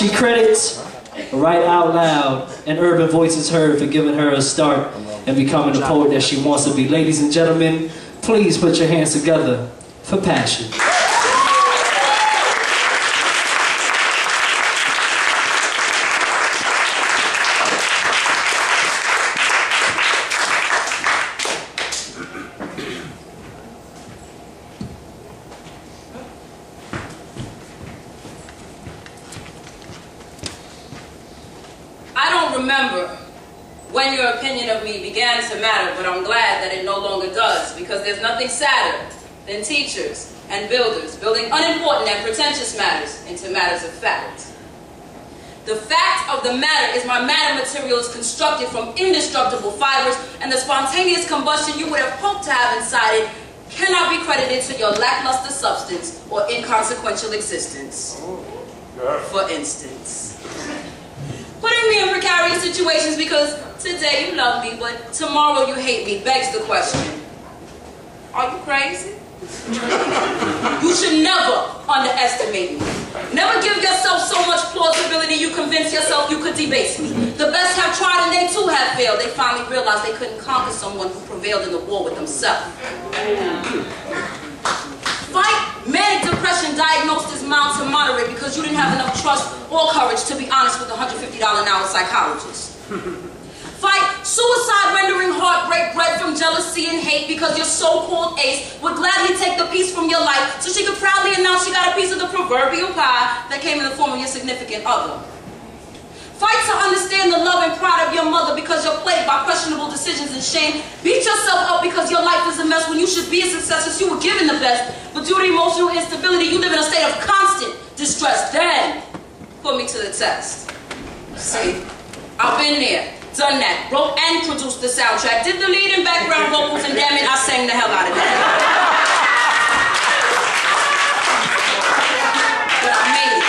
She credits Right Out Loud and Urban Voices Heard for giving her a start and becoming the poet that she wants to be. Ladies and gentlemen, please put your hands together for Passion. Remember when your opinion of me began to matter, but I'm glad that it no longer does, because there's nothing sadder than teachers and builders building unimportant and pretentious matters into matters of fact. The fact of the matter is my matter material is constructed from indestructible fibers, and the spontaneous combustion you would have hoped to have inside it cannot be credited to your lackluster substance or inconsequential existence. For instance, putting me in precarious situations because today you love me, but tomorrow you hate me, begs the question, are you crazy? You should never underestimate me. Never give yourself so much plausibility you convince yourself you could debase me. The best have tried and they too have failed. They finally realized they couldn't conquer someone who prevailed in the war with themselves. Fight manic depression diagnosed as mild to moderate because you didn't have enough trust or courage to be honest with a $150 an hour psychologist. Fight suicide rendering heartbreak bred from jealousy and hate because your so-called ace would gladly take the piece from your life so she could proudly announce she got a piece of the proverbial pie that came in the form of your significant other. Fight to understand the love and pride of your mother because you're plagued by questionable decisions and shame. Beat yourself up because your life is a mess when you should be a success since you were given the best. But due to emotional instability, you live in a state of constant distress. Then, put me to the test. See, I've been there, done that, wrote and produced the soundtrack, did the lead and background vocals, and damn it, I sang the hell out of that. But I made it.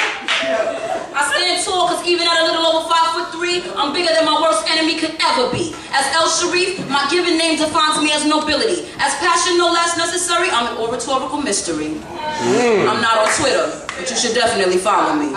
I stand tall because even at a little over 5'3", I'm bigger than my worst enemy could ever be. As El Sharif, my given name defines me as nobility. As passion no less necessary, I'm an oratorical mystery. I'm not on Twitter, but you should definitely follow me.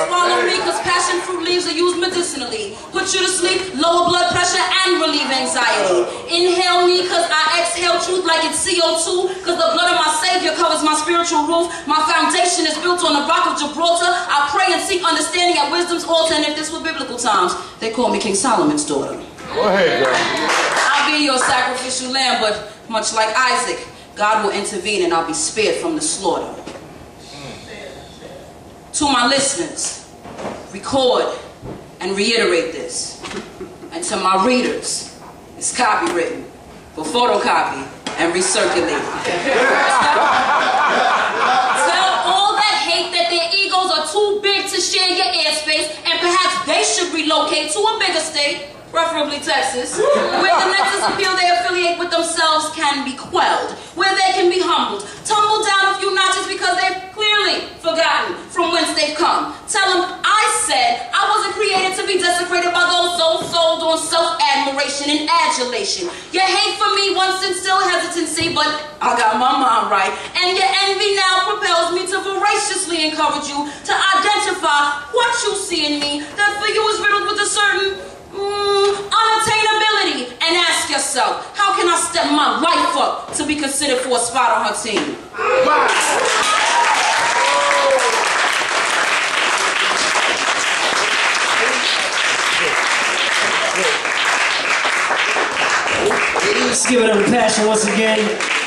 Follow me because passion fruit leaves are used medicinally. Put you to sleep, lower blood pressure, and relieve anxiety. Inhale me because I exhale truth like it's CO2, because the blood of my Savior covers my spiritual roof. My foundation is built on the rock of Gibraltar. I pray and seek understanding at wisdom's altar, and if this were biblical times, they call me King Solomon's daughter. Go ahead, girl. I'll be your sacrificial lamb, but much like Isaac, God will intervene and I'll be spared from the slaughter. To my listeners, record and reiterate this. And to my readers, it's copywritten for photocopy and recirculate. Tell all that hate that their egos are too big to share your airspace, and perhaps they should relocate to a bigger state, preferably Texas, where the nexus appeal they affiliate with themselves can be quelled, where they can be humbled, tumble down a few notches because they've clearly forgotten from whence they've come. Tell them I said I wasn't created to be desecrated by those so sold on self-admiration and adulation. Your hate for me once instilled hesitancy, but I got my mind right. And your envy now propels me to voraciously encourage you to identify what you see in me that for you is riddled with a certain unattainability, and ask yourself, how can I step my life up to be considered for a spot on her team? Let's give it up to Passion once again.